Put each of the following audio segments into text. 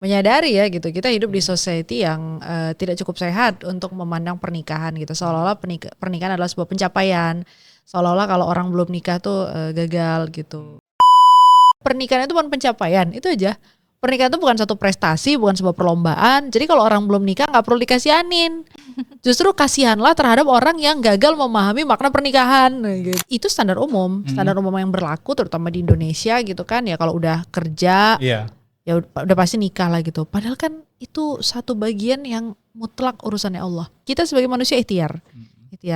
menyadari ya gitu, kita hidup di society yang tidak cukup sehat untuk memandang pernikahan gitu, seolah-olah pernikahan adalah sebuah pencapaian, seolah-olah kalau orang belum nikah tuh gagal gitu. Pernikahan itu bukan pencapaian, itu aja. Pernikahan itu bukan satu prestasi, bukan sebuah perlombaan. Jadi kalau orang belum nikah nggak perlu dikasihanin. Justru kasihanlah terhadap orang yang gagal memahami makna pernikahan. Gitu. Itu standar umum yang berlaku terutama di Indonesia gitu kan ya, kalau udah kerja. Iya. Ya udah pasti nikah lah gitu. Padahal kan itu satu bagian yang mutlak urusannya Allah. Kita sebagai manusia ikhtiar.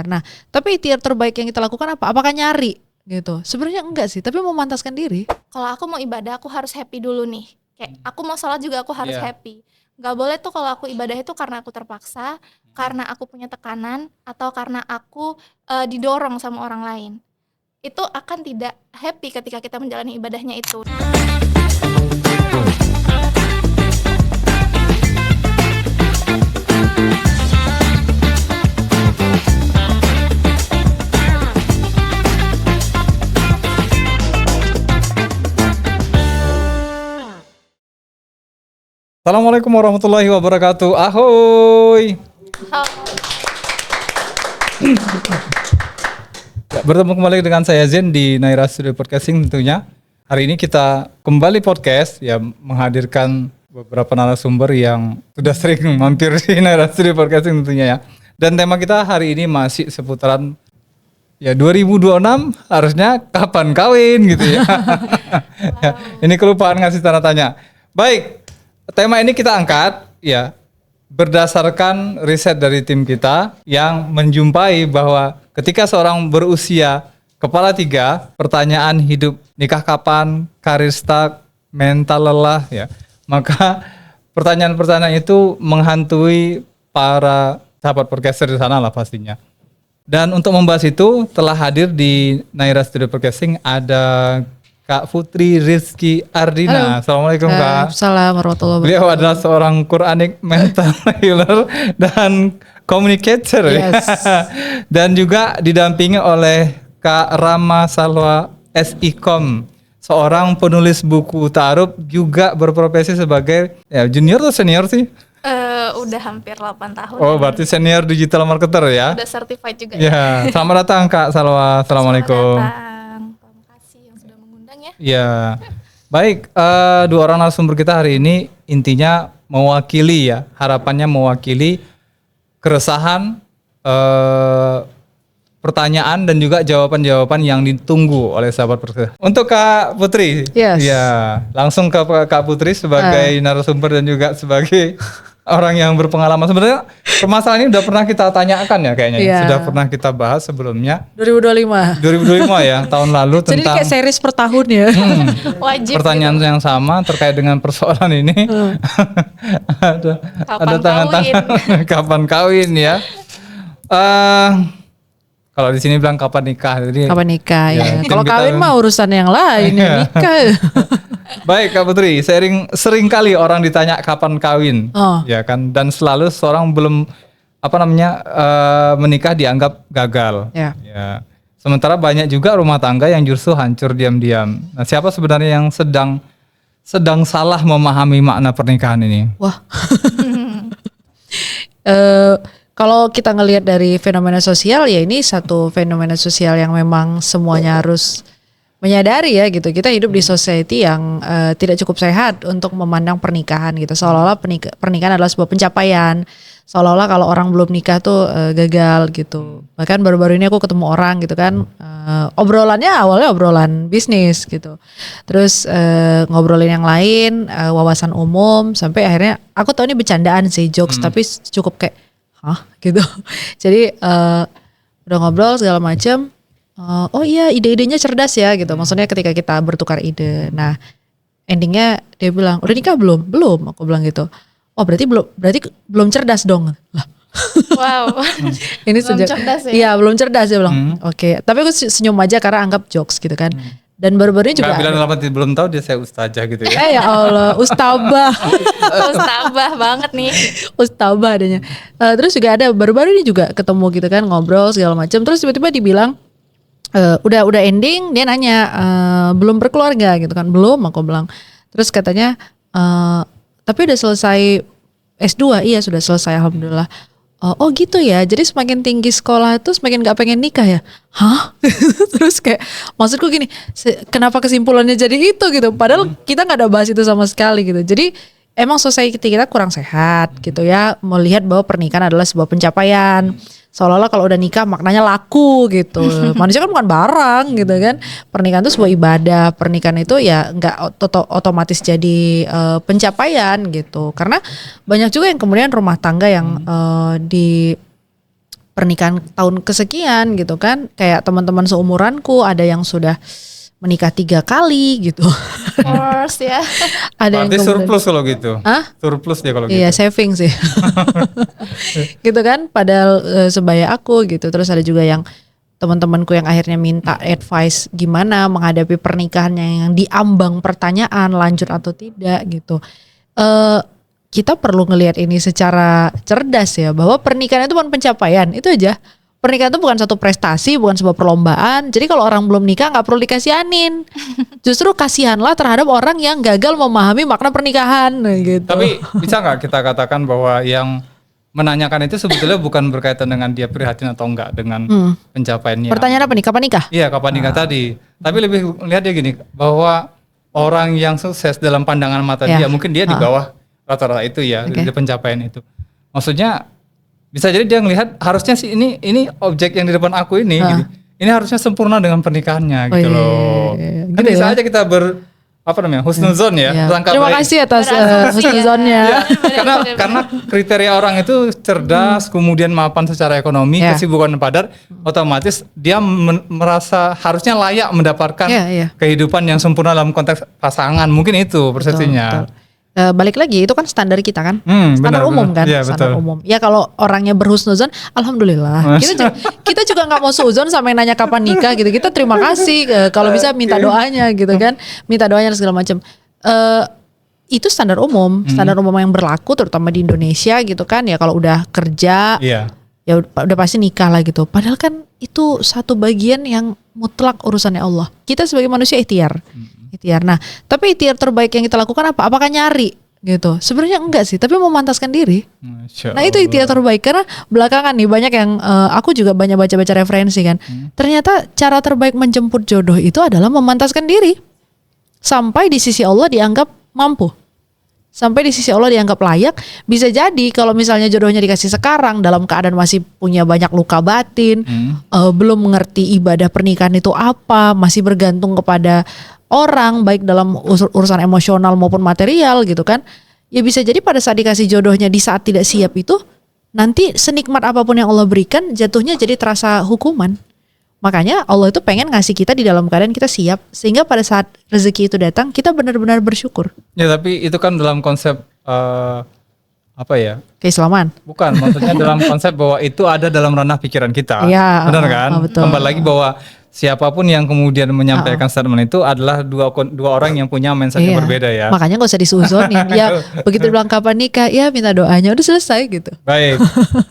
Nah, tapi ikhtiar terbaik yang kita lakukan apa? Apakah nyari gitu? Sebenarnya enggak sih, tapi memantaskan diri. Kalau aku mau ibadah aku harus happy dulu nih. Kayak aku mau sholat juga aku harus happy. Gak boleh tuh kalau aku ibadah itu karena aku terpaksa, karena aku punya tekanan, atau karena aku didorong sama orang lain. Itu akan tidak happy ketika kita menjalani ibadahnya itu. Assalamualaikum warahmatullahi wabarakatuh. Ahoy. Bertemu kembali dengan saya Zen di Naira Studio Podcasting tentunya. Hari ini kita kembali podcast ya, menghadirkan beberapa narasumber yang sudah sering mampir di Naira Studio Podcasting tentunya ya. Dan tema kita hari ini masih seputaran ya 2026 harusnya kapan kawin gitu ya. Ya, ini kelupaan ngasih tanda tanya. Baik. Tema ini kita angkat ya berdasarkan riset dari tim kita yang menjumpai bahwa ketika seorang berusia kepala 3, pertanyaan hidup nikah kapan, karir stuck, mental lelah ya, maka pertanyaan-pertanyaan itu menghantui para sahabat podcaster di sana lah pastinya. Dan untuk membahas itu telah hadir di Naira Studio Podcasting ada Kak Putri Rizky Ardina. Halo. Assalamualaikum Kak. Assalamualaikum warahmatullahi wabarakatuh. Beliau adalah seorang Quranic mental healer dan communicator ya. Dan juga didampingi oleh Kak Rama Salwa SIKOM, seorang penulis buku ta'aruf, juga berprofesi sebagai ya, junior atau senior sih? Udah hampir 8 tahun. Oh, berarti senior digital marketer ya? Udah certified juga ya. Selamat datang Kak Salwa. Assalamualaikum. Selamat datang. Ya, baik. Dua orang narasumber kita hari ini intinya mewakili ya, harapannya mewakili keresahan, pertanyaan dan juga jawaban-jawaban yang ditunggu oleh sahabat podcast. Untuk Kak Putri, ya langsung ke Kak Putri sebagai narasumber dan juga sebagai orang yang berpengalaman. Sebenarnya permasalahan ini udah pernah kita tanyakan ya kayaknya. Sudah pernah kita bahas sebelumnya. 2025 ya, tahun lalu. Jadi tentang kayak series per tahun ya. Wajib pertanyaan gitu yang sama terkait dengan persoalan ini. ada tangan-tangan kapan kawin ya. Kalau di sini bilang kapan nikah. Jadi kapan nikah ya. Kalau kawin mah urusan yang lain, nikah. Baik Kak Putri, sering kali orang ditanya kapan kawin, ya kan, dan selalu seorang belum menikah dianggap gagal. Ya. Sementara banyak juga rumah tangga yang justru hancur diam-diam. Nah, siapa sebenarnya yang sedang salah memahami makna pernikahan ini? Wah. Kalau kita ngelihat dari fenomena sosial ya, ini satu fenomena sosial yang memang semuanya harus menyadari ya gitu, kita hidup di society yang tidak cukup sehat untuk memandang pernikahan gitu, seolah-olah pernikahan adalah sebuah pencapaian, seolah-olah kalau orang belum nikah tuh gagal gitu. Bahkan baru-baru ini aku ketemu orang gitu kan, obrolannya awalnya obrolan bisnis gitu, terus ngobrolin yang lain, wawasan umum, sampai akhirnya aku tahu ini bercandaan sih, jokes, tapi cukup kayak hah gitu. Jadi udah ngobrol segala macam. Oh iya, ide-idenya cerdas ya gitu. Maksudnya ketika kita bertukar ide. Nah, endingnya dia bilang, "Udah nikah belum?" "Belum," aku bilang gitu. "Oh, berarti belum cerdas dong." Lah. Wow. Ini belum cerdas ya? Iya, belum cerdas dia bilang. Oke. Tapi aku senyum aja karena anggap jokes gitu kan. Dan baru-baru ini juga bilang belum tahu dia saya ustazah gitu ya. Ya Allah, ustabah. Ustabah banget nih. Ustabah adanya. Terus juga ada baru-baru ini juga ketemu gitu kan, ngobrol segala macam. Terus tiba-tiba dibilang udah ending, dia nanya belum berkeluarga gitu kan. Belum, aku bilang. Terus katanya tapi udah selesai S2, iya sudah selesai alhamdulillah. Oh gitu ya, jadi semakin tinggi sekolah itu semakin gak pengen nikah ya? Hah? Terus kayak maksudku gini, kenapa kesimpulannya jadi itu gitu? Padahal kita gak ada bahas itu sama sekali gitu. Jadi emang society kita kurang sehat gitu ya, melihat bahwa pernikahan adalah sebuah pencapaian. Seolah-olah kalau udah nikah maknanya laku gitu. Manusia kan bukan barang gitu kan. Pernikahan itu sebuah ibadah. Pernikahan itu ya nggak otomatis jadi pencapaian gitu. Karena banyak juga yang kemudian rumah tangga yang di pernikahan tahun kesekian gitu kan. Kayak teman-teman seumuranku ada yang sudah menikah 3 kali gitu. Course ya. Ada Berarti yang surplus kalau gitu. Hah? Surplus dia kalau Iya, gitu. saving sih. Gitu kan, padahal sebaya aku gitu. Terus ada juga yang teman-temanku yang akhirnya minta advice gimana menghadapi pernikahannya yang diambang pertanyaan lanjut atau tidak gitu. Kita perlu ngelihat ini secara cerdas ya, bahwa pernikahan itu bukan pencapaian, itu aja. Pernikahan itu bukan satu prestasi, bukan sebuah perlombaan. Jadi kalau orang belum nikah nggak perlu dikasihanin. Justru kasihanlah terhadap orang yang gagal memahami makna pernikahan gitu. Tapi bisa nggak kita katakan bahwa yang menanyakan itu sebetulnya bukan berkaitan dengan dia prihatin atau enggak dengan pencapaiannya. Pertanyaan apa nih? Kapan nikah? Iya, kapan nikah tadi. Tapi lebih lihat dia gini, bahwa orang yang sukses dalam pandangan mata dia, mungkin dia di bawah rata-rata itu ya, di pencapaian itu. Maksudnya bisa jadi dia ngelihat harusnya sih ini objek yang di depan aku ini gitu. Ini harusnya sempurna dengan pernikahannya gitu loh. Kan Gitu bisa ya. aja kita husnuzon ya. Sangka Terima baik. kasih atas Berasumsi husnuzonnya. Karena kriteria orang itu cerdas, kemudian mapan secara ekonomi, kesibukan padat, otomatis dia merasa harusnya layak mendapatkan kehidupan yang sempurna dalam konteks pasangan. Mungkin itu persepsinya. Betul. Balik lagi itu kan standar kita kan, benar, standar umum kan, ya, standar betul. umum. Ya kalau orangnya berhusnuzon, alhamdulillah. Kita juga nggak mau suuzon sampai nanya kapan nikah gitu. Kita terima kasih kalau bisa minta doanya gitu kan, minta doanya dan segala macam. Itu standar umum yang berlaku terutama di Indonesia gitu kan. Ya kalau udah kerja, ya udah pasti nikah lah gitu. Padahal kan itu satu bagian yang mutlak urusannya Allah. Kita sebagai manusia ikhtiar. Nah, tapi ikhtiar terbaik yang kita lakukan apa? Apakah nyari gitu? Sebenarnya enggak sih, tapi memantaskan diri. Nah itu ikhtiar terbaik, karena belakangan nih banyak yang aku juga banyak baca-baca referensi kan. Ternyata cara terbaik menjemput jodoh itu adalah memantaskan diri sampai di sisi Allah dianggap mampu. Sampai di sisi Allah dianggap layak. Bisa jadi kalau misalnya jodohnya dikasih sekarang dalam keadaan masih punya banyak luka batin, belum mengerti ibadah pernikahan itu apa, masih bergantung kepada orang baik dalam urusan emosional maupun material gitu kan. Ya bisa jadi pada saat dikasih jodohnya di saat tidak siap itu, nanti senikmat apapun yang Allah berikan jatuhnya jadi terasa hukuman. Makanya Allah itu pengen ngasih kita di dalam keadaan kita siap, sehingga pada saat rezeki itu datang kita benar-benar bersyukur. Ya tapi itu kan dalam konsep Keislaman. Bukan, maksudnya dalam konsep bahwa itu ada dalam ranah pikiran kita. Iya, benar kan? betul. Kembali lagi bahwa siapapun yang kemudian menyampaikan statement itu adalah dua orang yang punya mindset yang berbeda ya. Makanya gak usah disuzonin. Ya begitu bilang kapan nikah, ya minta doanya udah selesai gitu. Baik.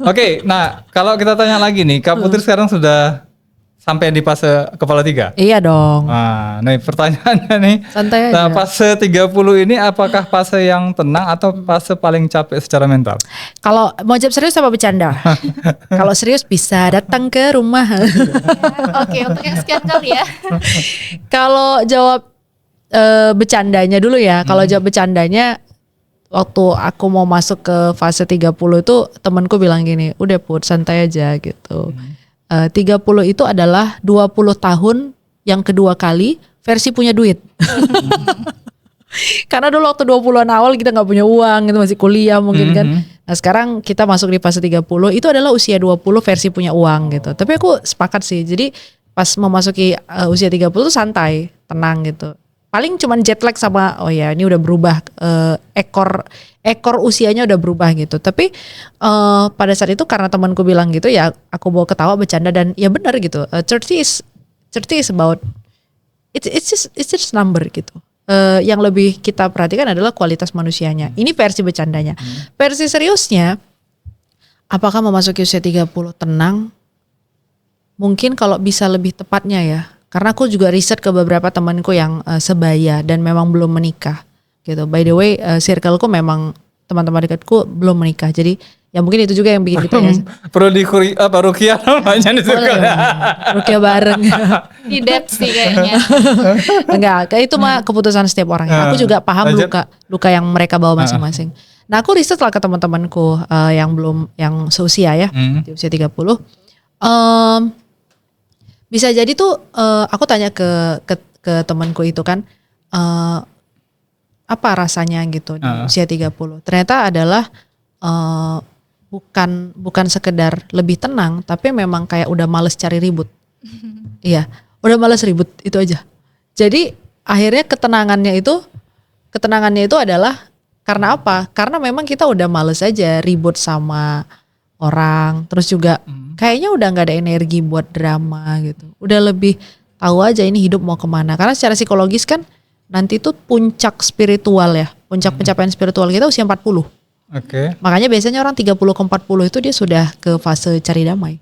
Oke, nah kalau kita tanya lagi nih, Kak Putri sekarang sudah sampai di fase kepala 3? Iya dong. Nah, pertanyaannya nih. Santai aja. Nah, fase 30 ini apakah fase yang tenang atau fase paling capek secara mental? Kalau mau jawab serius apa bercanda? Kalau serius bisa datang ke rumah. Oke, untuk yang sekian kali ya. Kalau jawab bercandanya dulu ya. Kalau jawab bercandanya, waktu aku mau masuk ke fase 30 itu temanku bilang gini, udah Put, santai aja gitu. 30 itu adalah 20 tahun yang kedua kali versi punya duit. Karena dulu waktu 20-an awal kita gak punya uang, itu masih kuliah mungkin kan. Nah sekarang kita masuk di fase 30, itu adalah usia 20 versi punya uang gitu. Tapi aku sepakat sih, jadi pas memasuki usia 30 itu santai, tenang gitu. Paling cuman jet lag sama ini udah berubah, ekor usianya udah berubah gitu. Tapi pada saat itu karena temanku bilang gitu ya, aku bawa ketawa bercanda dan ya benar gitu. 30 is about it's just number gitu. Yang lebih kita perhatikan adalah kualitas manusianya. Ini versi bercandanya. Versi seriusnya, apakah memasuki usia 30 tenang? Mungkin kalau bisa lebih tepatnya ya. Karena aku juga riset ke beberapa temanku yang sebaya dan memang belum menikah. gitu. By the way, circleku memang teman-teman dekatku belum menikah. Jadi ya mungkin itu juga yang bikin kita ya. Perlu rukiah namanya di circle. Rukiah bareng. Di depth sih kayaknya. Enggak, kayak itu mah keputusan setiap orang. Aku juga paham luka yang mereka bawa masing-masing. Nah, aku riset lah ke teman-temanku yang seusia ya, di usia 30. Bisa jadi tuh aku tanya ke temanku itu kan, apa rasanya gitu di usia 30. Ternyata adalah bukan sekedar lebih tenang, tapi memang kayak udah males cari ribut. Iya, udah males ribut itu aja. Jadi akhirnya ketenangannya itu adalah karena apa? Karena memang kita udah males aja ribut sama orang, terus juga kayaknya udah nggak ada energi buat drama gitu. Udah lebih tahu aja ini hidup mau kemana. Karena secara psikologis kan nanti tuh puncak spiritual ya, puncak pencapaian spiritual kita usia 40. Oke. Makanya biasanya orang 30 ke 40 itu dia sudah ke fase cari damai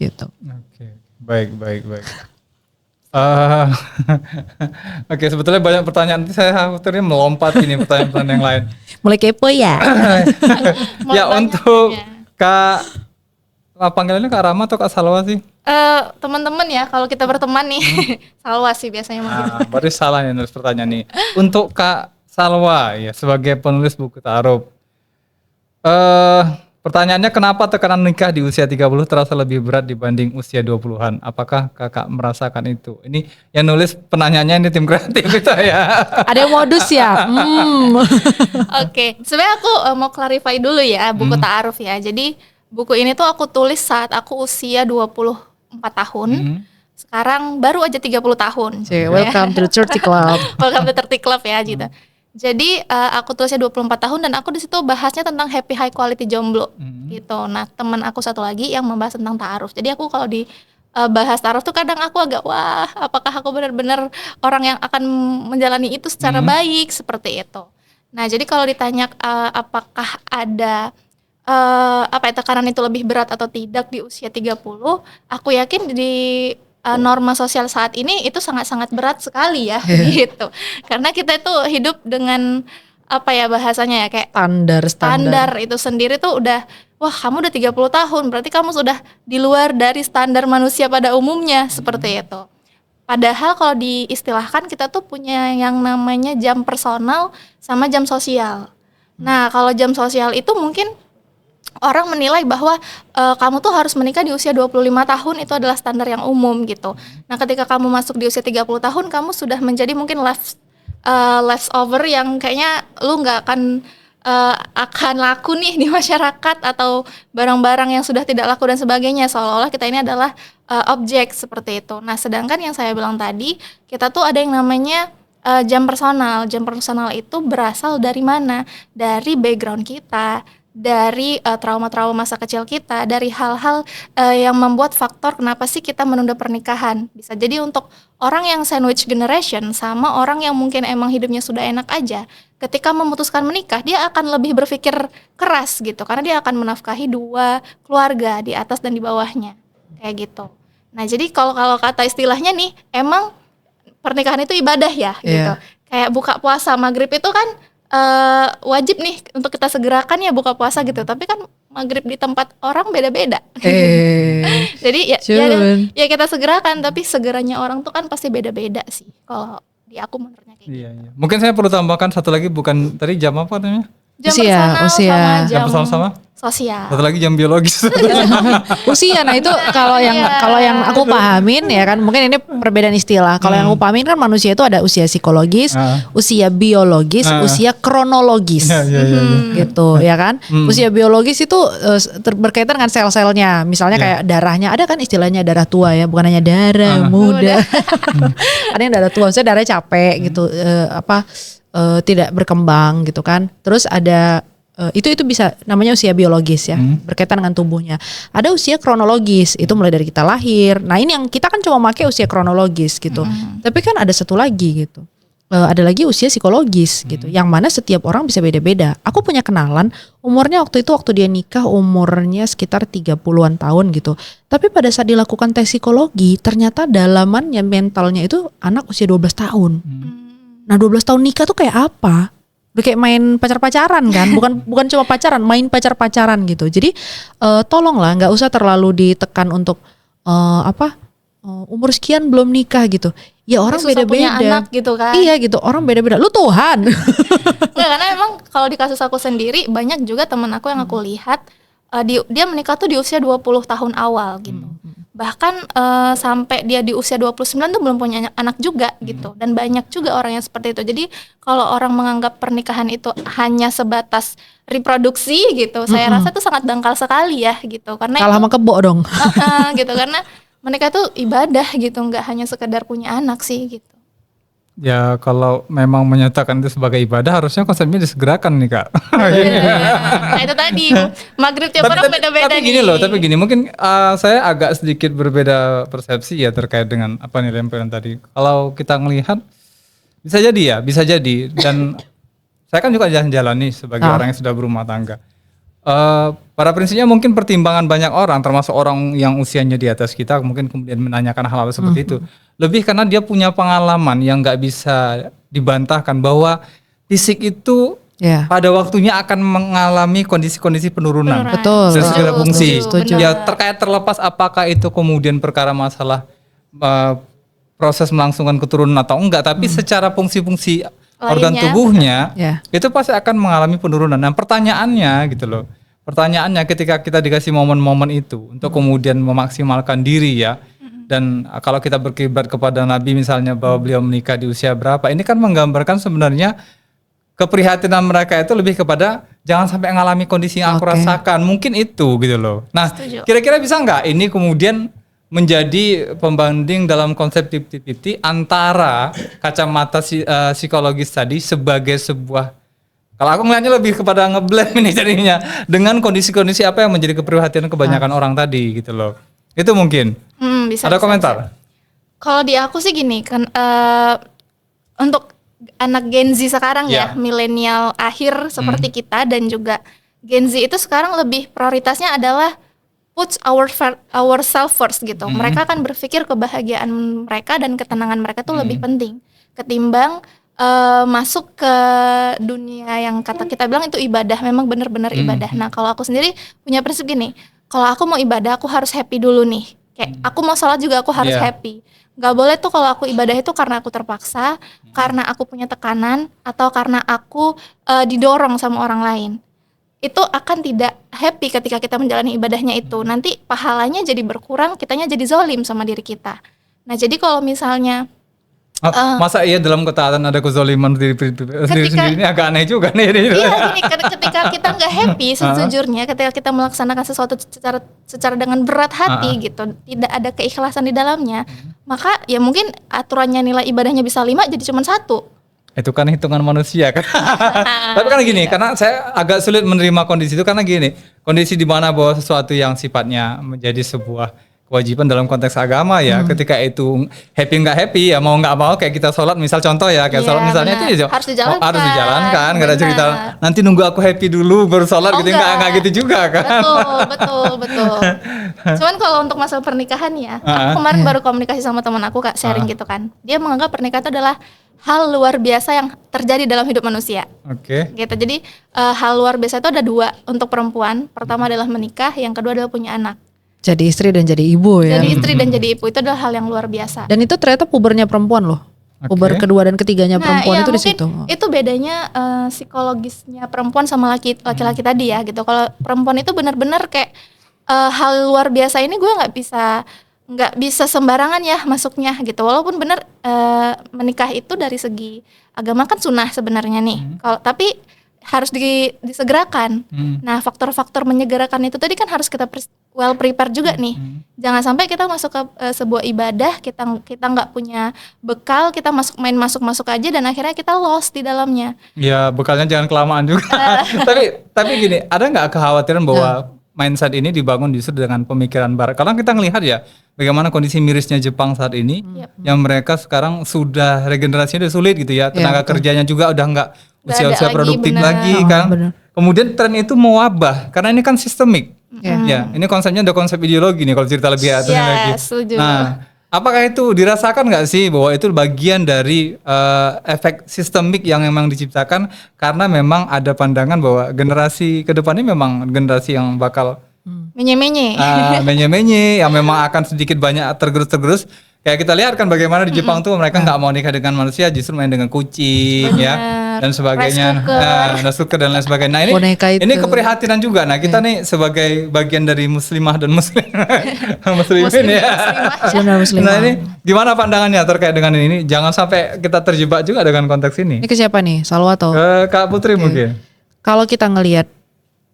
gitu. Oke. Baik. Oke, sebetulnya banyak pertanyaan. Nanti saya khawatirnya melompat ini pertanyaan-pertanyaan yang lain. Mulai kepo ya. Ya untuk Kak, panggilannya Kak Rama atau Kak Salwa sih? Teman-teman ya, kalau kita berteman nih, Salwa sih biasanya manggil. Berarti salah nih nulis pertanyaan nih. Untuk Kak Salwa ya sebagai penulis buku ta'aruf. Pertanyaannya, kenapa tekanan nikah di usia 30 terasa lebih berat dibanding usia 20-an? Apakah kakak merasakan itu? Ini yang nulis penanyanya ini tim kreatif itu ya. Ada yang modus ya. Oke, sebenarnya aku mau clarify dulu ya buku ta'aruf ya. Jadi buku ini tuh aku tulis saat aku usia 24 tahun. Sekarang baru aja 30 tahun. Welcome to the 30 Club. Welcome to 30 Club ya gitu. Jadi aku tulisnya 24 tahun dan aku di situ bahasnya tentang happy high quality jomblo gitu. Nah, teman aku satu lagi yang membahas tentang ta'aruf. Jadi aku kalau di bahas ta'aruf tuh kadang aku agak apakah aku benar-benar orang yang akan menjalani itu secara baik seperti itu. Nah, jadi kalau ditanya apakah ada tekanan itu lebih berat atau tidak di usia 30, aku yakin di norma sosial saat ini itu sangat-sangat berat sekali ya gitu. Karena kita itu hidup dengan bahasanya ya kayak standar itu sendiri tuh udah kamu udah 30 tahun berarti kamu sudah di luar dari standar manusia pada umumnya seperti itu. Padahal kalau diistilahkan kita tuh punya yang namanya jam personal sama jam sosial. Nah, kalau jam sosial itu mungkin orang menilai bahwa kamu tuh harus menikah di usia 25 tahun itu adalah standar yang umum gitu. Nah, ketika kamu masuk di usia 30 tahun kamu sudah menjadi mungkin leftover yang kayaknya lu nggak akan laku nih di masyarakat atau barang-barang yang sudah tidak laku dan sebagainya, seolah-olah kita ini adalah objek seperti itu. Nah, sedangkan yang saya bilang tadi, kita tuh ada yang namanya jam personal. Jam personal itu berasal dari mana? Dari background kita, dari trauma-trauma masa kecil kita, dari hal-hal yang membuat faktor kenapa sih kita menunda pernikahan. Bisa jadi untuk orang yang sandwich generation sama orang yang mungkin emang hidupnya sudah enak aja, ketika memutuskan menikah dia akan lebih berpikir keras gitu, karena dia akan menafkahi dua keluarga di atas dan di bawahnya kayak gitu. Nah, jadi kalau kata istilahnya nih, emang pernikahan itu ibadah ya gitu. Kayak buka puasa maghrib itu kan wajib nih untuk kita segerakan ya buka puasa gitu, tapi kan maghrib di tempat orang beda-beda. Jadi ya kita segerakan, tapi segeranya orang tuh kan pasti beda-beda sih kalau di aku menurutnya kayak gitu. Iya. Mungkin saya perlu tambahkan satu lagi, bukan tadi jam apa namanya? Jam personal sama jam sama sosial. Satu lagi jam biologis. Usia, nah itu kalau yang aku pahamin ya kan, mungkin ini perbedaan istilah. Kalau yang aku pahamin kan manusia itu ada usia psikologis, usia biologis, usia kronologis, gitu ya kan. Usia biologis itu berkaitan dengan sel-selnya. Misalnya kayak darahnya, ada kan istilahnya darah tua ya, bukan hanya darah muda. Ada yang darah tua, maksudnya darahnya capek gitu, tidak berkembang gitu kan. Terus ada itu bisa namanya usia biologis ya, berkaitan dengan tubuhnya. Ada usia kronologis, itu mulai dari kita lahir. Nah, ini yang kita kan cuma pakai usia kronologis gitu. Tapi kan ada satu lagi gitu. Ada lagi usia psikologis gitu, yang mana setiap orang bisa beda-beda. Aku punya kenalan, umurnya waktu dia nikah umurnya sekitar 30-an tahun gitu. Tapi pada saat dilakukan tes psikologi, ternyata dalamannya mentalnya itu anak usia 12 tahun. Nah, 12 tahun nikah tuh kayak apa? Udah kayak main pacar-pacaran kan, bukan cuma pacaran, main pacar-pacaran gitu. Jadi tolonglah nggak usah terlalu ditekan untuk umur sekian belum nikah gitu. Ya orang Susah punya beda-beda. anak gitu kan. Iya gitu, orang beda-beda. Lu Tuhan. Nggak, karena emang kalau di kasus aku sendiri banyak juga temen aku yang aku lihat dia menikah tuh di usia 20 tahun awal gitu. Bahkan sampai dia di usia 29 tuh belum punya anak juga gitu. Dan banyak juga orang yang seperti itu. Jadi kalau orang menganggap pernikahan itu hanya sebatas reproduksi gitu, saya rasa itu sangat dangkal sekali ya gitu. Karena Kalah sama kebo dong. gitu, karena menikah itu ibadah gitu, nggak hanya sekedar punya anak sih gitu. Ya kalau memang menyatakan itu sebagai ibadah harusnya konsepnya disegerakan nih Kak. Nah itu tadi maghrib tiap orang beda-beda tapi nih. gini loh, tapi gini mungkin saya agak sedikit berbeda persepsi ya terkait dengan apa nih lemperan tadi. Kalau kita melihat bisa jadi dan saya kan juga jalan-jalan nih sebagai orang yang sudah berumah tangga. Pada prinsipnya mungkin pertimbangan banyak orang termasuk orang yang usianya di atas kita mungkin kemudian menanyakan hal-hal seperti itu lebih karena dia punya pengalaman yang nggak bisa dibantahkan bahwa fisik itu pada waktunya akan mengalami kondisi-kondisi penurunan. Betul. Dari segala fungsi. Setuju. Ya terlepas apakah itu kemudian perkara masalah proses melangsungkan keturunan atau enggak, tapi secara fungsi-fungsi organ tubuhnya itu pasti akan mengalami penurunan. Nah pertanyaannya gitu loh, ketika kita dikasih momen-momen itu untuk kemudian memaksimalkan diri ya, dan kalau kita berkiblat kepada Nabi misalnya bahwa beliau menikah di usia berapa, ini kan menggambarkan sebenarnya keprihatinan mereka itu lebih kepada jangan sampai mengalami kondisi yang aku rasakan, mungkin itu gitu loh. Nah kira-kira bisa nggak ini kemudian menjadi pembanding dalam konsep 50-50 antara kacamata psikologis tadi sebagai sebuah, kalau aku ngeliatnya lebih kepada ngeblend ini jadinya dengan kondisi-kondisi apa yang menjadi keprihatinan kebanyakan orang tadi gitu loh. Itu mungkin. Bisa, ada komentar? Kalau di aku sih gini kan, untuk anak Gen Z sekarang ya, milenial akhir seperti kita dan juga Gen Z itu sekarang lebih prioritasnya adalah puts ourselves first gitu. Mereka akan berpikir kebahagiaan mereka dan ketenangan mereka tuh lebih penting ketimbang masuk ke dunia yang kata kita bilang itu ibadah, memang benar-benar ibadah. Nah kalau aku sendiri punya prinsip gini, kalau aku mau ibadah aku harus happy dulu nih. Kayak aku mau sholat juga aku harus happy. Gak boleh tuh kalau aku ibadah itu karena aku terpaksa, karena aku punya tekanan, atau karena aku didorong sama orang lain. Itu akan tidak happy ketika kita menjalani ibadahnya itu. Nanti pahalanya jadi berkurang, kitanya jadi zolim sama diri kita. Nah jadi kalau misalnya masa iya dalam ketaatan ada kezoliman diri sendiri, ini agak aneh juga nih. Iya gini, ketika kita nggak happy sejujurnya, ketika kita melaksanakan sesuatu secara dengan berat hati gitu, tidak ada keikhlasan di dalamnya, maka ya mungkin aturannya nilai ibadahnya bisa 5 jadi cuma 1. Itu kan hitungan manusia kan. Tapi kan gini, karena saya agak sulit menerima kondisi itu karena gini, kondisi di mana bahwa sesuatu yang sifatnya menjadi sebuah kewajiban dalam konteks agama ya, ketika itu happy nggak happy ya mau nggak mau kayak kita sholat misal contoh ya, kayak sholat misalnya itu ya harus dijalankan, nggak ada cerita nanti nunggu aku happy dulu baru sholat gitu, nggak gitu juga kan. Betul. Cuman kalau untuk masalah pernikahan ya, aku kemarin baru komunikasi sama teman aku Kak, sharing gitu kan, dia menganggap pernikahan itu adalah hal luar biasa yang terjadi dalam hidup manusia. Gitu. Jadi hal luar biasa itu ada 2 untuk perempuan. Pertama adalah menikah, yang kedua adalah punya anak. Jadi istri dan jadi ibu ya. Jadi istri dan jadi ibu itu adalah hal yang luar biasa. Dan itu ternyata pubernya perempuan loh. Puber kedua dan ketiganya perempuan itu di situ. Itu bedanya psikologisnya perempuan sama laki-laki tadi ya gitu. Kalau perempuan itu benar-benar kayak hal luar biasa ini gue nggak bisa sembarangan ya masuknya gitu. Walaupun benar menikah itu dari segi agama kan sunnah sebenarnya nih. Tapi harus disegerakan. Nah faktor-faktor menyegerakan itu tadi kan harus kita well prepare juga nih. Jangan sampai kita masuk ke sebuah ibadah, kita nggak punya bekal, kita masuk aja dan akhirnya kita lost di dalamnya. Ya bekalnya jangan kelamaan juga. tapi gini, ada nggak kekhawatiran bahwa mindset ini dibangun justru dengan pemikiran barat? Karena kita ngelihat ya bagaimana kondisi mirisnya Jepang saat ini, yang mereka sekarang sudah regenerasinya udah sulit gitu ya, tenaga kerjanya juga udah nggak usia-usia produktif lagi kan. Kemudian tren itu mewabah karena ini kan sistemik. Ya, ini konsepnya udah konsep ideologi nih kalau cerita lebih atasnya lagi. Setuju. Nah, Apakah itu dirasakan nggak sih bahwa itu bagian dari efek sistemik yang memang diciptakan karena memang ada pandangan bahwa generasi kedepannya memang generasi yang bakal Menye-menye. menye-menye yang memang akan sedikit banyak tergerus-tergerus. Kayak kita lihat kan bagaimana di Jepang tuh mereka nggak mau nikah dengan manusia, justru main dengan kucing ya dan sebagainya, rice cooker dan lain sebagainya. Nah ini Boneka itu. ini keprihatinan juga. Nah kita nih sebagai bagian dari muslimah dan muslimin ya. Muslim dan muslimah. Nah ini gimana pandangannya terkait dengan ini? Jangan sampai kita terjebak juga dengan konteks ini. Ini ke siapa nih? Salwa atau? Kak Putri mungkin. Kalau kita ngelihat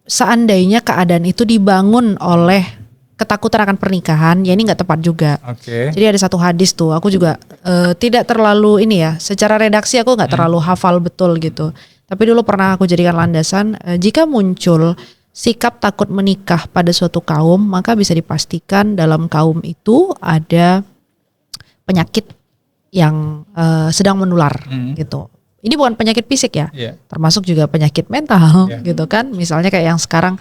seandainya keadaan itu dibangun oleh ketakutan akan pernikahan, ya ini nggak tepat juga. Oke. Jadi ada satu hadis tuh, aku juga tidak terlalu ini ya, secara redaksi aku nggak terlalu hafal betul gitu. Tapi dulu pernah aku jadikan landasan, jika muncul sikap takut menikah pada suatu kaum, maka bisa dipastikan dalam kaum itu ada penyakit yang sedang menular gitu. Ini bukan penyakit fisik ya, termasuk juga penyakit mental gitu kan. Misalnya kayak yang sekarang,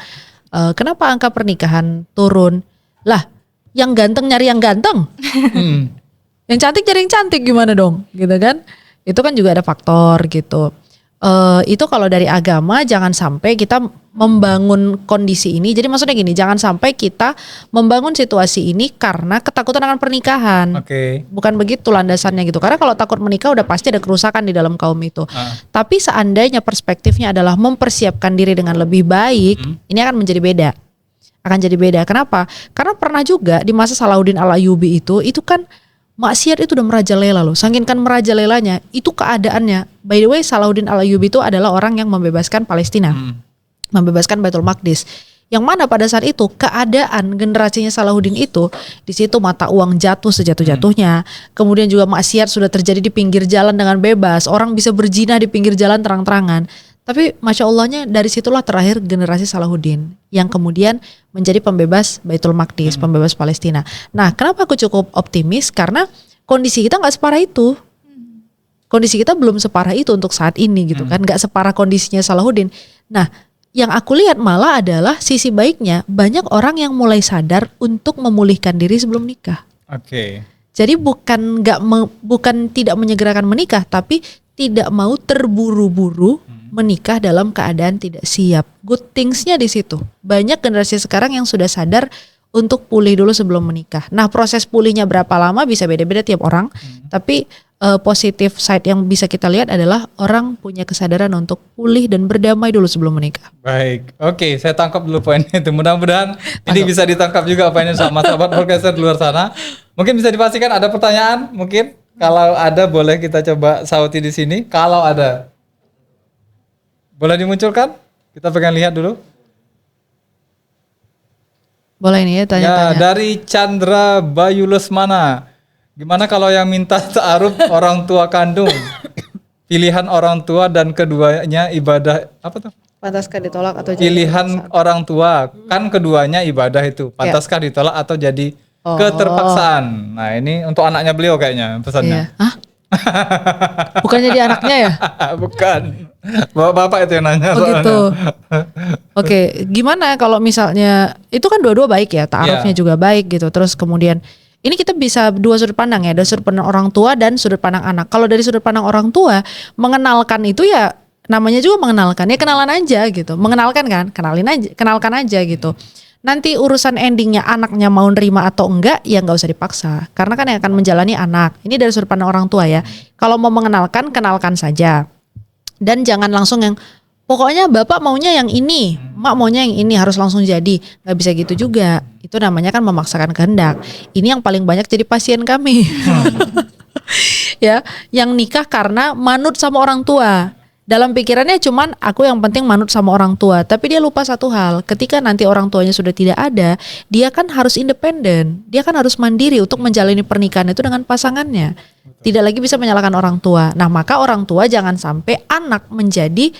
kenapa angka pernikahan turun? Lah, yang ganteng nyari yang ganteng, yang cantik nyari yang cantik gimana dong, gitu kan? Itu kan juga ada faktor gitu. Itu kalau dari agama jangan sampai kita membangun kondisi ini. Jadi maksudnya gini, jangan sampai kita membangun situasi ini karena ketakutan akan pernikahan. Bukan begitu landasannya gitu. Karena kalau takut menikah udah pasti ada kerusakan di dalam kaum itu. Tapi seandainya perspektifnya adalah mempersiapkan diri dengan lebih baik, ini akan menjadi beda. Akan jadi beda. Kenapa? Karena pernah juga di masa Salahuddin Al-Ayyubi itu kan maksiat itu udah merajalela loh. Saking kan merajalelanya, itu keadaannya. By the way, Salahuddin Al-Ayyubi itu adalah orang yang membebaskan Palestina. Membebaskan Baitul Maqdis. Yang mana pada saat itu keadaan generasinya Salahuddin itu di situ mata uang jatuh sejatuh-jatuhnya. Kemudian juga maksiat sudah terjadi di pinggir jalan dengan bebas. Orang bisa berzina di pinggir jalan terang-terangan. Tapi Masya Allahnya dari situlah terakhir generasi Salahuddin yang kemudian menjadi pembebas Baitul Maqdis, pembebas Palestina. Nah, kenapa aku cukup optimis? Karena kondisi kita nggak separah itu. Kondisi kita belum separah itu untuk saat ini gitu kan, nggak separah kondisinya Salahuddin. Nah, yang aku lihat malah adalah sisi baiknya banyak orang yang mulai sadar untuk memulihkan diri sebelum nikah. Jadi bukan tidak menyegerakan menikah, tapi tidak mau terburu-buru menikah dalam keadaan tidak siap. Good things-nya di situ. Banyak generasi sekarang yang sudah sadar untuk pulih dulu sebelum menikah. Nah, proses pulihnya berapa lama bisa beda-beda tiap orang. Tapi positif side yang bisa kita lihat adalah orang punya kesadaran untuk pulih dan berdamai dulu sebelum menikah. Baik, oke, saya tangkap dulu poinnya itu. Mudah-mudahan ini bisa ditangkap juga poinnya sama sahabat podcaster di luar sana. Mungkin bisa dipastikan ada pertanyaan, mungkin kalau ada boleh kita coba sauti di sini. Kalau ada, boleh dimunculkan? Kita pengen lihat dulu. Boleh nih ya tanya-tanya. Ya, dari Chandra Bayu Lesmana. Gimana kalau yang minta ta'aruf orang tua kandung? Pilihan orang tua dan keduanya ibadah apa tuh? Pantaskah ditolak atau jadi pilihan orang tua, kan keduanya ibadah itu. Pantaskah ditolak atau jadi keterpaksaan? Nah, ini untuk anaknya beliau kayaknya pesannya. Hah? Bukan jadi anaknya ya? Bukan. Bapak itu yang nanya. Oh gitu. Oke, gimana kalau misalnya itu kan dua-dua baik ya, ta'arufnya juga baik gitu. Terus kemudian ini kita bisa dua sudut pandang ya, ada sudut pandang orang tua dan sudut pandang anak. Kalau dari sudut pandang orang tua, mengenalkan itu ya namanya juga mengenalkan, ya kenalan aja gitu. Mengenalkan kan, kenalkan aja gitu. Nanti urusan endingnya anaknya mau nerima atau enggak ya nggak usah dipaksa. Karena kan yang akan menjalani anak. Ini dari sudut pandang orang tua ya. Kalau mau mengenalkan, kenalkan saja. Dan jangan langsung yang pokoknya bapak maunya yang ini, mak maunya yang ini harus langsung jadi. Nggak bisa gitu juga. Itu namanya kan memaksakan kehendak. Ini yang paling banyak jadi pasien kami. Ya, yang nikah karena manut sama orang tua. Dalam pikirannya cuman aku yang penting manut sama orang tua. Tapi dia lupa satu hal, ketika nanti orang tuanya sudah tidak ada, dia kan harus independen. Dia kan harus mandiri untuk menjalani pernikahan itu dengan pasangannya. Tidak lagi bisa menyalahkan orang tua. Nah, maka orang tua jangan sampai anak menjadi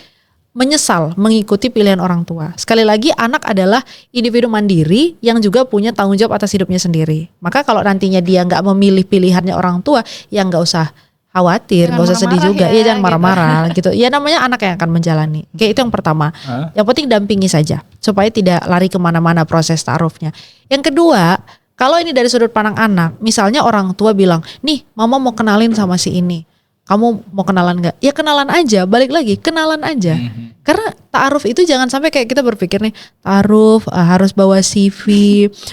menyesal mengikuti pilihan orang tua. Sekali lagi, anak adalah individu mandiri yang juga punya tanggung jawab atas hidupnya sendiri. Maka kalau nantinya dia nggak memilih pilihannya orang tua, ya nggak usah khawatir, nggak usah sedih juga. Iya, jangan marah-marah gitu. Ya namanya anak yang akan menjalani. Oke, itu yang pertama. Yang penting dampingi saja supaya tidak lari kemana-mana proses ta'arufnya. Yang kedua, Kalau ini dari sudut pandang anak, misalnya orang tua bilang, nih mama mau kenalin sama si ini, kamu mau kenalan nggak? Ya kenalan aja, balik lagi kenalan aja. Karena ta'aruf itu jangan sampai kayak kita berpikir nih, ta'aruf harus bawa CV,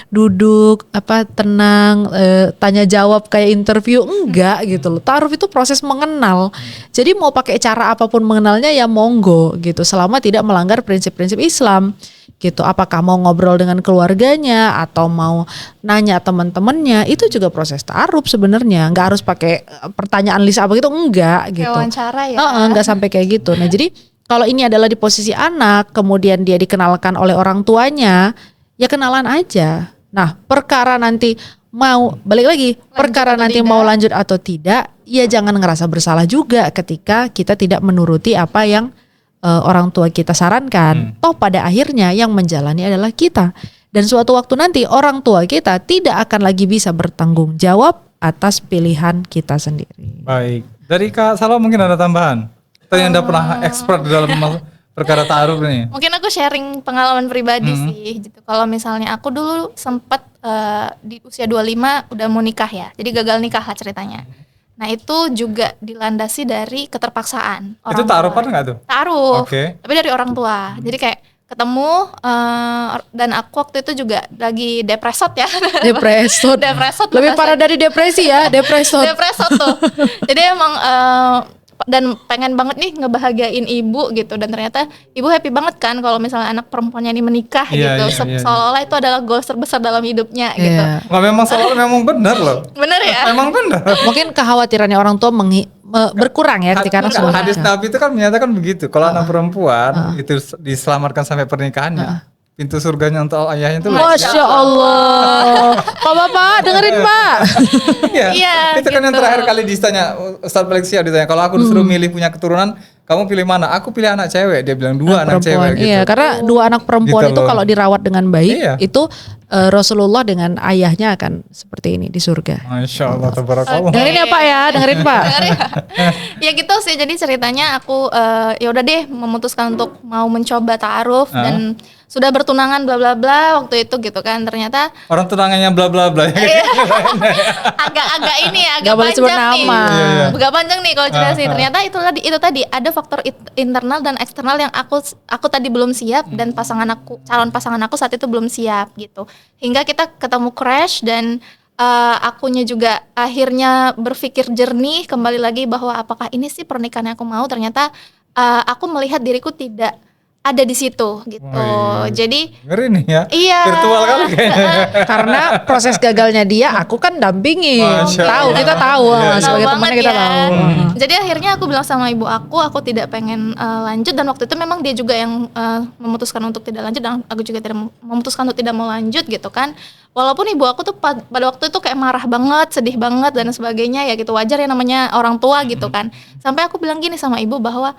duduk, tenang, tanya jawab kayak interview, enggak gitu loh. Ta'aruf itu proses mengenal. Jadi mau pakai cara apapun mengenalnya ya monggo gitu, selama tidak melanggar prinsip-prinsip Islam. Gitu, apakah mau ngobrol dengan keluarganya atau mau nanya teman-temannya, itu juga proses ta'aruf sebenarnya, nggak harus pakai pertanyaan list apa gitu, enggak gitu. Kayak wawancara ya. Nggak sampai kayak gitu. Nah jadi kalau ini adalah di posisi anak, kemudian dia dikenalkan oleh orang tuanya, ya kenalan aja. Nah perkara nanti mau balik lagi, perkara nanti mau lanjut atau tidak, ya jangan ngerasa bersalah juga ketika kita tidak menuruti apa yang orang tua kita sarankan. Toh pada akhirnya yang menjalani adalah kita. Dan suatu waktu nanti orang tua kita tidak akan lagi bisa bertanggung jawab atas pilihan kita sendiri. Baik. Dari Kak Salwa mungkin ada tambahan? Atau yang udah pernah expert dalam perkara ta'aruf nih? Mungkin aku sharing pengalaman pribadi sih gitu. Kalau misalnya aku dulu sempat di usia 25 udah mau nikah ya. Jadi gagal nikah lah ceritanya. Nah itu juga dilandasi dari keterpaksaan orang Itu ta'arufan tua. nggak tuh? Ta'aruf, Oke. tapi dari orang tua. Jadi kayak ketemu dan aku waktu itu juga lagi depresot ya. Depresot. Depresot Lebih bahasa- parah dari depresi ya, depresot. Depresot tuh. Jadi emang dan pengen banget nih ngebahagiain ibu gitu, dan ternyata ibu happy banget kan kalau misalnya anak perempuannya ini menikah Iya, gitu. iya, iya. Seolah-olah itu adalah goals terbesar dalam hidupnya gitu. Iya. Nggak, memang Salwa memang benar loh. Bener ya? Memang benar. Mungkin kekhawatirannya orang tua berkurang ya ketika anak sudah Hadis menikah. Nabi itu kan menyatakan begitu. Kalau anak perempuan itu diselamatkan sampai pernikahannya, pintu surganya untuk ayahnya itu luas. Masya Allah. Pak Bapak dengerin Pak. Iya. Iya, Itu kan yang gitu. terakhir kali ditanya Ustaz Alexia ditanya, kalau aku disuruh milih punya keturunan, kamu pilih mana? Aku pilih anak cewek. Dia bilang dua anak cewek gitu. Iya, karena dua anak perempuan Gitu itu loh. kalau dirawat dengan baik, Iya. itu Rasulullah dengan ayahnya akan seperti ini di surga. Masya Allah, tabarakallah. Dengerin ya Pak ya, dengerin Pak. Ya gitu sih, jadi ceritanya aku ya udah deh memutuskan untuk mau mencoba ta'aruf dan sudah bertunangan bla bla bla waktu itu gitu kan. Ternyata Orang tunangannya bla bla bla. agak ini ya, agak Nggak boleh sebut panjang nih. nama. Iya, iya. Agak panjang nih kalau cerita sih. Ternyata itu tadi ada faktor internal dan eksternal yang aku tadi belum siap, dan calon pasangan aku saat itu belum siap gitu. Hingga kita ketemu crash, dan akunya juga akhirnya berpikir jernih kembali lagi bahwa apakah ini sih pernikahan yang aku mau. Ternyata aku melihat diriku tidak ada di situ gitu. Wih. Jadi Ngeri nih ya. iya. Virtual kali kayaknya. Karena proses gagalnya dia, aku kan dampingi. Masya Tahu, Allah. kita tahu. Iya, iya. Sebagai Tahu temannya banget kita ya. tahu. Jadi akhirnya aku bilang sama ibu aku tidak pengen lanjut, dan waktu itu memang dia juga yang memutuskan untuk tidak lanjut, dan aku juga tidak memutuskan untuk tidak mau lanjut gitu kan. Walaupun ibu aku tuh pada waktu itu kayak marah banget, sedih banget dan sebagainya ya gitu, wajar ya namanya orang tua gitu kan. Sampai aku bilang gini sama ibu bahwa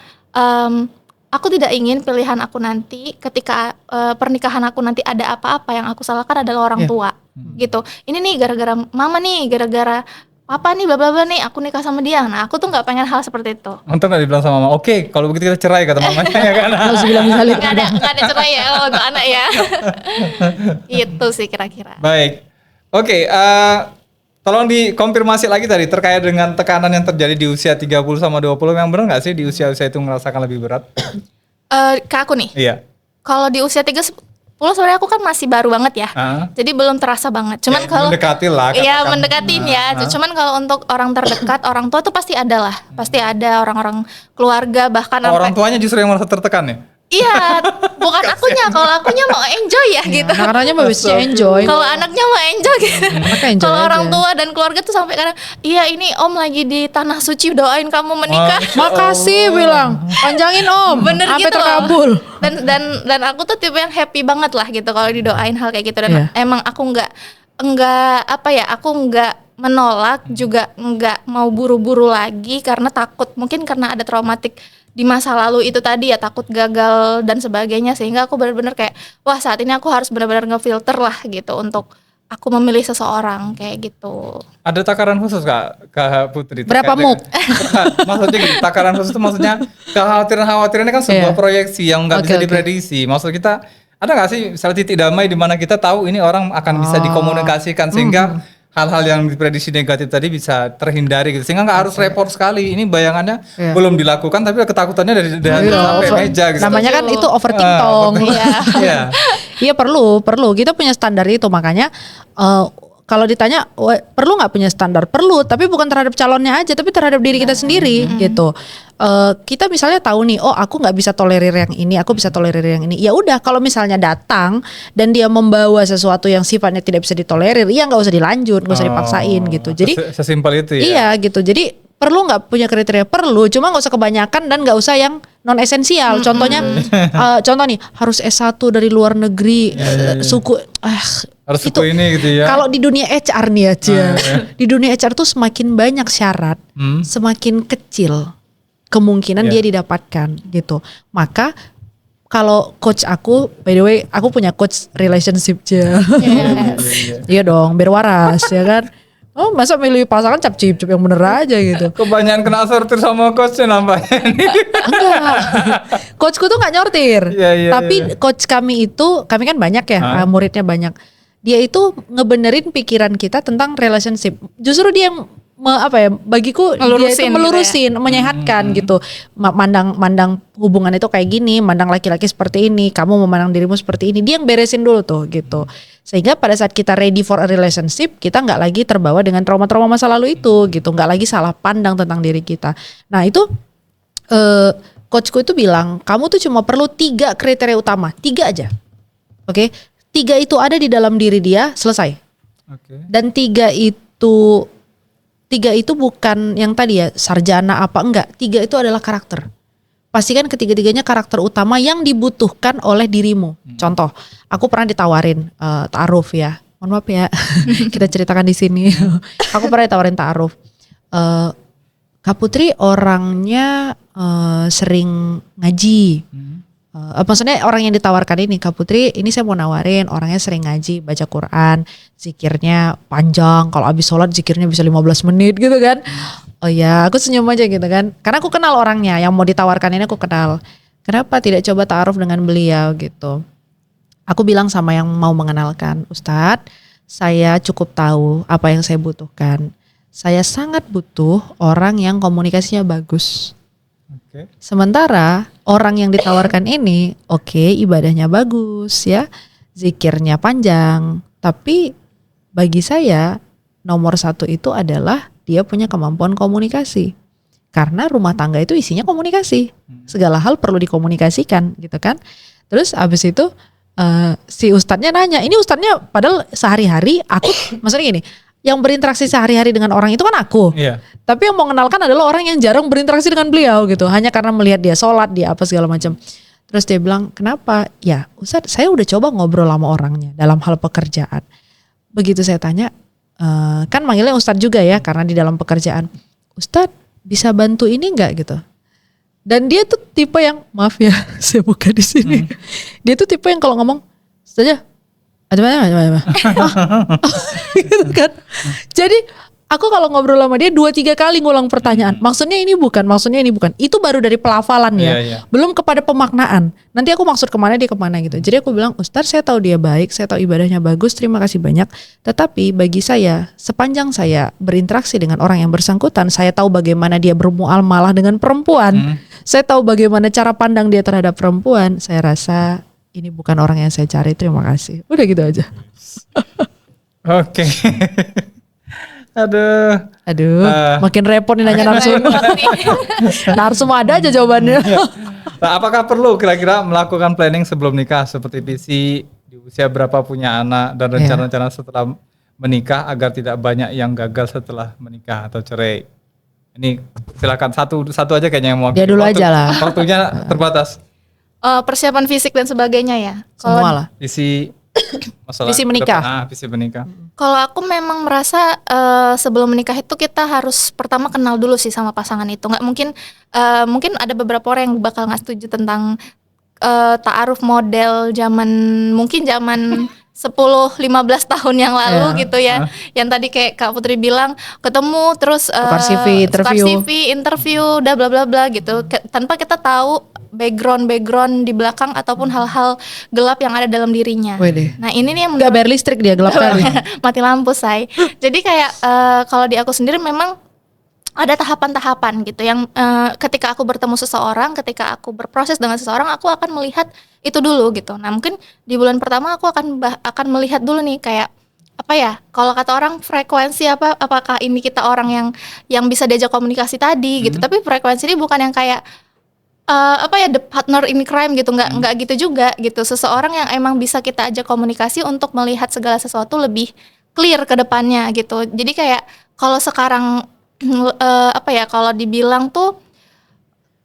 aku tidak ingin pilihan aku nanti ketika pernikahan aku nanti ada apa-apa, yang aku salahkan adalah orang tua gitu. Ini nih gara-gara mama nih, gara-gara papa nih bla bla bla nih aku nikah sama dia. Nah aku tuh nggak pengen hal seperti itu. Untung gak dibilang sama mama, oke kalau begitu kita cerai kata mamanya ya kan. Nggak usah bilang misalnya. Nggak ada cerai ya kalau untuk anak ya. Itu sih kira-kira. Baik. Oke, tolong dikonfirmasi lagi tadi terkait dengan tekanan yang terjadi di usia 30 sama 20. Yang benar nggak sih di usia-usia itu merasakan lebih berat? Ke aku nih, Iya. kalau di usia 30 sebenarnya aku kan masih baru banget ya. Jadi belum terasa banget. Cuman Ya, kalau mendekati lah. iya katakan. mendekatin ya. Cuman kalau untuk orang terdekat, orang tua tuh pasti ada lah. Pasti ada orang-orang keluarga, bahkan Orang sampai tuanya justru yang merasa tertekan ya? iya, bukan akunya. Kalau akunya mau enjoy ya gitu. Anak-anaknya mah bisa enjoy. Kalau anaknya mau enjoy gitu. Anaknya enjoy Kalau orang aja. tua dan keluarga tuh sampai kadang, iya ini om lagi di tanah suci doain kamu menikah. Makasih bilang, panjangin om. Bener sampai gitu terkabul. loh. Dan aku tuh tipe yang happy banget lah gitu kalau didoain hal kayak gitu. Dan Iya. emang aku nggak apa ya, aku nggak menolak, juga nggak mau buru-buru lagi karena takut, mungkin karena ada traumatik di masa lalu itu tadi ya, takut gagal dan sebagainya, sehingga aku benar-benar kayak wah saat ini aku harus benar-benar ngefilter lah gitu untuk aku memilih seseorang kayak gitu. Ada takaran khusus Kak Putri? Berapa terkait muk? dengan- Maksudnya gini, takaran khusus itu maksudnya kekhawatiran-kekhawatiran ini kan sebuah Iya. proyeksi yang nggak bisa Oke, oke. diprediksi. Maksud kita ada nggak sih misalnya titik damai di mana kita tahu ini orang akan bisa dikomunikasikan sehingga hal-hal yang diprediksi negatif tadi bisa terhindari gitu, sehingga nggak harus repot sekali. Ini bayangannya belum dilakukan tapi ketakutannya dari sampai meja gitu. Namanya kan itu overthinking. Iya. Iya perlu kita punya standar itu, makanya kalau ditanya perlu nggak punya standar, perlu, tapi bukan terhadap calonnya aja, tapi terhadap diri kita sendiri gitu. Kita misalnya tahu nih, oh aku nggak bisa tolerir yang ini, aku bisa tolerir yang ini. Ya udah, kalau misalnya datang dan dia membawa sesuatu yang sifatnya tidak bisa ditolerir, ya nggak usah dilanjut, nggak usah dipaksain gitu. Jadi sesimpel itu ya. Iya gitu. Jadi perlu nggak punya kriteria, perlu, cuma nggak usah kebanyakan dan nggak usah yang non esensial. Contohnya, contoh nih harus S1 dari luar negeri, suku harus itu, suku ini gitu ya. Kalau di dunia HR nih aja, di dunia HR tuh semakin banyak syarat, semakin kecil kemungkinan dia didapatkan gitu. Maka kalau coach aku, by the way, aku punya coach relationship aja. Iya dong, biar waras ya kan. Oh masa milih pasangan cap-cip yang bener aja gitu. Kebanyakan kena sortir sama coachnya nampaknya. Enggak, coachku tuh nggak nyortir. Tapi coach kami kan banyak ya, muridnya banyak. Dia itu ngebenerin pikiran kita tentang relationship. Justru dia yang bagiku dia itu melurusin, gitu ya? Menyehatkan gitu. Mandang hubungan itu kayak gini, mandang laki-laki seperti ini, kamu memandang dirimu seperti ini. Dia yang beresin dulu tuh gitu. Sehingga pada saat kita ready for a relationship, kita nggak lagi terbawa dengan trauma-trauma masa lalu itu gitu, nggak lagi salah pandang tentang diri kita. Nah itu coachku itu bilang, kamu tuh cuma perlu 3 kriteria utama, 3 aja, oke? 3 itu ada di dalam diri dia, selesai. Dan 3 itu bukan yang tadi ya sarjana apa enggak. 3 itu adalah karakter. Pastikan ketiga-tiganya karakter utama yang dibutuhkan oleh dirimu. Contoh, aku pernah ditawarin ta'aruf ya. Mohon maaf ya, kita ceritakan di sini. Aku pernah ditawarin ta'aruf. Kak Putri orangnya sering ngaji. Maksudnya orang yang ditawarkan ini, Kak Putri ini saya mau nawarin orangnya sering ngaji, baca Quran, zikirnya panjang, kalau habis sholat zikirnya bisa 15 menit gitu kan. Oh ya, aku senyum aja gitu kan, karena aku kenal orangnya yang mau ditawarkan ini, aku kenal. Kenapa tidak coba ta'aruf dengan beliau gitu. Aku bilang sama yang mau mengenalkan, Ustadz saya cukup tahu apa yang saya butuhkan. Saya sangat butuh orang yang komunikasinya bagus. Sementara orang yang ditawarkan ini ibadahnya bagus ya, zikirnya panjang, tapi bagi saya nomor 1 itu adalah dia punya kemampuan komunikasi. Karena rumah tangga itu isinya komunikasi, segala hal perlu dikomunikasikan gitu kan. Terus abis itu si ustadznya nanya, ini ustadznya padahal sehari-hari aku maksudnya gini, yang berinteraksi sehari-hari dengan orang itu kan aku. Tapi yang mau kenalkan adalah orang yang jarang berinteraksi dengan beliau gitu. Hanya karena melihat dia sholat, dia apa segala macam. Terus dia bilang, kenapa? Ya Ustadz, saya udah coba ngobrol sama orangnya dalam hal pekerjaan. Begitu saya tanya, kan manggilnya Ustadz juga ya karena di dalam pekerjaan. Ustadz bisa bantu ini enggak gitu. Dan dia tuh tipe yang, maaf ya saya buka di sini. Dia tuh tipe yang kalau ngomong, saja ada mana? Gitu kan. Jadi aku kalau ngobrol sama dia 2-3 kali ngulang pertanyaan. Maksudnya ini bukan. Itu baru dari pelafalan ya. Belum kepada pemaknaan. Nanti aku maksud kemana dia kemana gitu. Jadi aku bilang, Ustadz saya tahu dia baik, saya tahu ibadahnya bagus, terima kasih banyak. Tetapi bagi saya, sepanjang saya berinteraksi dengan orang yang bersangkutan, saya tahu bagaimana dia bermuamalah dengan perempuan. Saya tahu bagaimana cara pandang dia terhadap perempuan. Saya rasa ini bukan orang yang saya cari, terima kasih. Udah gitu aja. Oke. Aduh, makin repot nih nanya narsum. Narsum ada aja jawabannya. Nah, apakah perlu kira-kira melakukan planning sebelum nikah seperti visi di usia berapa punya anak dan rencana-rencana setelah menikah agar tidak banyak yang gagal setelah menikah atau cerai? Ini silakan satu aja kayaknya yang mau. Dia dulu aja lah. Waktunya terbatas. Persiapan fisik dan sebagainya ya. Semua lah. Visi menikah. Visi menikah. Kalau aku memang merasa sebelum menikah itu kita harus pertama kenal dulu sih sama pasangan itu. Nggak mungkin ada beberapa orang yang bakal nggak setuju tentang ta'aruf model zaman 10-15 tahun yang lalu gitu ya. Yang tadi kayak Kak Putri bilang ketemu terus tukar CV, interview, udah bla bla bla gitu. Tanpa kita tahu background di belakang ataupun hal-hal gelap yang ada dalam dirinya. Wede. Nah ini nih yang Nggak bayar listrik dia, gelap kali. mati lampu say. Jadi kayak kalau di aku sendiri memang ada tahapan-tahapan gitu yang ketika aku bertemu seseorang, ketika aku berproses dengan seseorang, aku akan melihat itu dulu gitu. Nah mungkin di bulan pertama aku akan melihat dulu nih kayak apa ya, kalau kata orang frekuensi apakah ini kita orang yang bisa diajak komunikasi tadi gitu. Tapi frekuensi ini bukan yang kayak the partner in crime gitu, nggak gitu juga gitu. Seseorang yang emang bisa kita ajak komunikasi untuk melihat segala sesuatu lebih clear ke depannya gitu. Jadi kayak kalau sekarang kalau dibilang tuh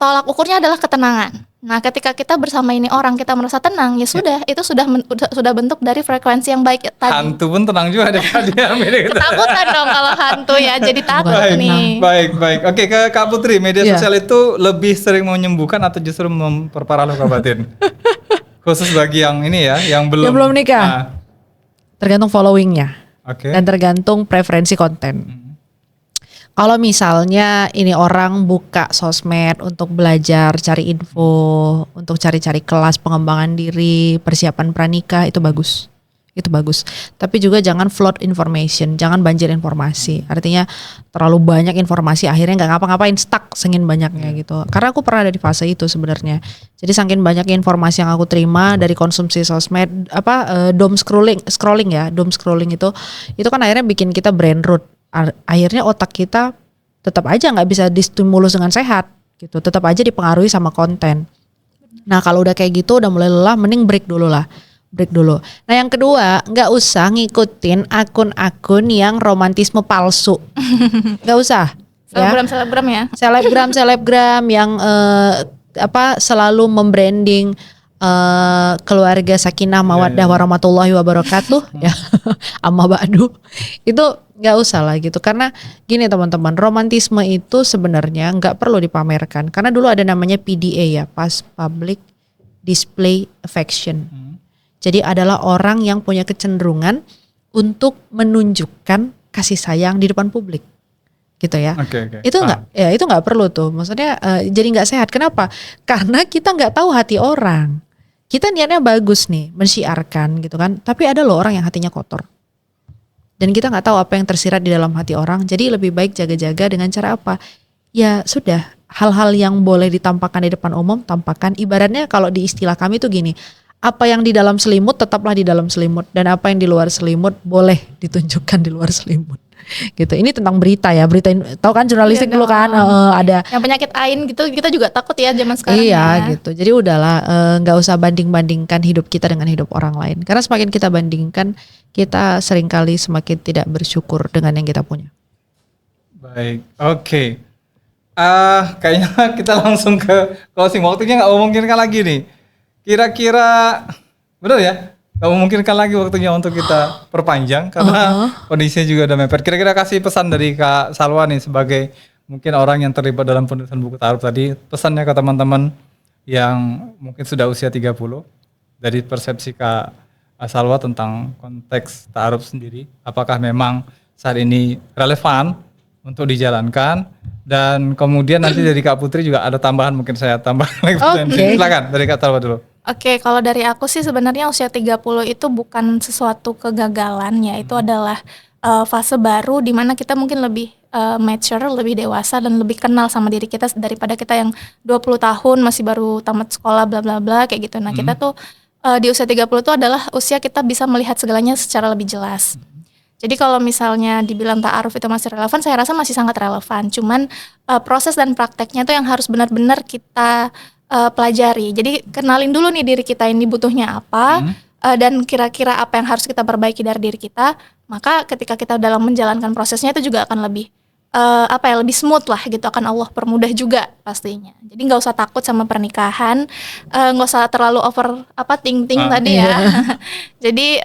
tolak ukurnya adalah ketenangan. Nah, ketika kita bersama ini orang kita merasa tenang, ya sudah, itu sudah bentuk dari frekuensi yang baik tadi. Hantu pun tenang juga deh dia. Ketakutan dong kalau hantu ya, jadi takut nih. Baik. Oke, ke Kak Putri, media sosial itu lebih sering menyembuhkan atau justru memperparah luka batin? Khusus bagi yang ini ya, yang belum nikah. Tergantung followingnya. Oke. Dan tergantung preferensi konten. Kalau misalnya ini orang buka sosmed untuk belajar, cari info, untuk cari-cari kelas pengembangan diri, persiapan pranikah, itu bagus. Itu bagus. Tapi juga jangan flood information, jangan banjir informasi. Artinya terlalu banyak informasi akhirnya nggak ngapa-ngapain, stuck sengin banyaknya gitu. Karena aku pernah ada di fase itu sebenarnya. Jadi saking banyaknya informasi yang aku terima dari konsumsi sosmed, doom scrolling itu kan akhirnya bikin kita brain rot. Akhirnya otak kita tetap aja nggak bisa distimulus dengan sehat gitu, tetap aja dipengaruhi sama konten. Nah kalau udah kayak gitu udah mulai lelah, mending break dulu. Nah yang kedua, nggak usah ngikutin akun-akun yang romantisme palsu, nggak usah. Selebgram ya. Selebgram yang selalu membranding keluarga sakinah mawaddah warahmatullahi wabarakatuh ya amma ba'du, itu nggak usah lah gitu. Karena gini teman-teman, romantisme itu sebenarnya nggak perlu dipamerkan, karena dulu ada namanya PDA ya, public display affection. Jadi adalah orang yang punya kecenderungan untuk menunjukkan kasih sayang di depan publik gitu ya. Okay. Itu nggak perlu tuh, maksudnya jadi nggak sehat. Kenapa? Karena kita nggak tahu hati orang. Kita niatnya bagus nih, mensyiarkan gitu kan. Tapi ada loh orang yang hatinya kotor. Dan kita nggak tahu apa yang tersirat di dalam hati orang. Jadi lebih baik jaga-jaga dengan cara apa? Ya sudah, hal-hal yang boleh ditampakkan di depan umum, tampakkan. Ibaratnya kalau di istilah kami tuh gini, apa yang di dalam selimut tetaplah di dalam selimut. Dan apa yang di luar selimut boleh ditunjukkan di luar selimut. Gitu. Ini tentang berita ya, tahu kan jurnalistik dulu kan ada yang penyakit ain gitu, kita juga takut ya zaman sekarang. Iya ya. Gitu. Jadi udahlah, nggak usah banding-bandingkan hidup kita dengan hidup orang lain. Karena semakin kita bandingkan, kita seringkali semakin tidak bersyukur dengan yang kita punya. Baik, oke. Kayaknya kita langsung ke closing. Waktunya nggak memungkinkan lagi nih. Kira-kira benar ya? Gak memungkinkan lagi waktunya untuk kita perpanjang karena kondisinya juga udah mepet. Kira-kira kasih pesan dari Kak Salwa nih sebagai mungkin orang yang terlibat dalam penulisan buku ta'aruf tadi. Pesannya ke teman-teman yang mungkin sudah usia 30 dari persepsi Kak Salwa tentang konteks ta'aruf sendiri. Apakah memang saat ini relevan untuk dijalankan? Dan kemudian nanti dari Kak Putri juga ada tambahan, mungkin saya tambah lagi. Silakan dari Kak Salwa dulu. Oke, kalau dari aku sih sebenarnya usia 30 itu bukan sesuatu kegagalan ya, itu adalah fase baru di mana kita mungkin lebih mature, lebih dewasa dan lebih kenal sama diri kita daripada kita yang 20 tahun masih baru tamat sekolah bla bla bla kayak gitu. Nah, kita tuh di usia 30 itu adalah usia kita bisa melihat segalanya secara lebih jelas. Jadi kalau misalnya dibilang ta'aruf itu masih relevan, saya rasa masih sangat relevan. Cuman proses dan prakteknya tuh yang harus benar-benar kita pelajari. Jadi kenalin dulu nih diri kita ini butuhnya apa, dan kira-kira apa yang harus kita perbaiki dari diri kita. Maka ketika kita dalam menjalankan prosesnya itu juga akan lebih lebih smooth lah gitu, akan Allah permudah juga pastinya. Jadi nggak usah takut sama pernikahan, nggak usah terlalu over ting-ting tadi ya. Jadi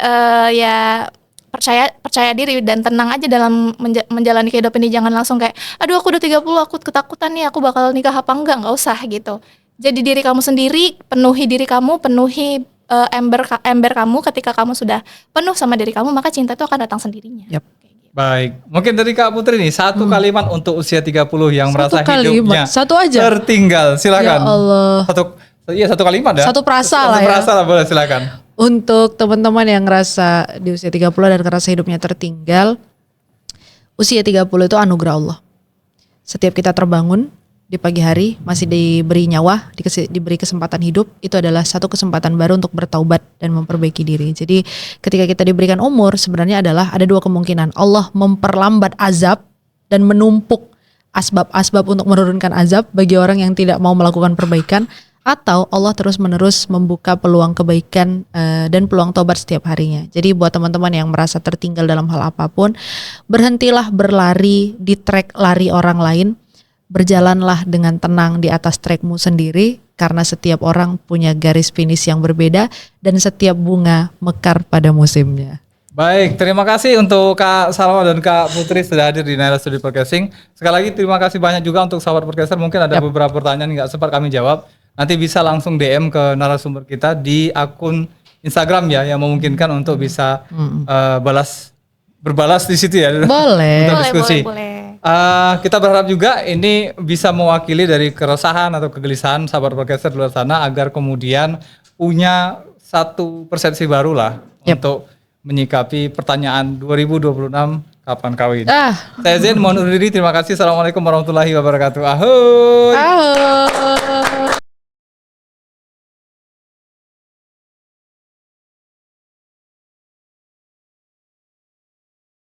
ya percaya diri dan tenang aja dalam menjalani kehidupan ini. Jangan langsung kayak aduh aku udah 30 aku ketakutan nih aku bakal nikah apa enggak usah gitu. Jadi diri kamu sendiri, penuhi diri kamu, penuhi ember kamu. Ketika kamu sudah penuh sama diri kamu, maka cinta itu akan datang sendirinya. Yep. Baik, mungkin dari Kak Putri nih satu kalimat untuk usia 30 yang merasa hidupnya satu aja tertinggal. Silakan. Ya Allah. Iya, satu kalimat ya. Satu frasa lah ya. Satu frasa lah, boleh silakan. Untuk teman-teman yang ngerasa di usia 30 dan ngerasa hidupnya tertinggal, usia 30 itu anugerah Allah. Setiap kita terbangun di pagi hari, masih diberi nyawa, diberi kesempatan hidup, itu adalah satu kesempatan baru untuk bertaubat dan memperbaiki diri. Jadi ketika kita diberikan umur, sebenarnya adalah ada dua kemungkinan. Allah memperlambat azab dan menumpuk asbab-asbab untuk menurunkan azab bagi orang yang tidak mau melakukan perbaikan, atau Allah terus-menerus membuka peluang kebaikan dan peluang taubat setiap harinya. Jadi buat teman-teman yang merasa tertinggal dalam hal apapun, berhentilah berlari di trek lari orang lain. Berjalanlah dengan tenang di atas trekmu sendiri, karena setiap orang punya garis finish yang berbeda dan setiap bunga mekar pada musimnya. Baik, terima kasih untuk Kak Salwa dan Kak Putri sudah hadir di Naira Studio Podcasting. Sekali lagi terima kasih banyak juga untuk sahabat podcaster. Mungkin ada beberapa pertanyaan yang nggak sempat kami jawab. Nanti bisa langsung DM ke narasumber kita di akun Instagram ya, yang memungkinkan untuk bisa berbalas di situ ya. Boleh. Untuk diskusi. Boleh. Kita berharap juga ini bisa mewakili dari keresahan atau kegelisahan sahabat podcaster di luar sana, agar kemudian punya satu persepsi baru lah untuk menyikapi pertanyaan 2026 kapan kawin. Saya Zen, mohon undur diri. Terima kasih. Assalamualaikum warahmatullahi wabarakatuh. Ahoy.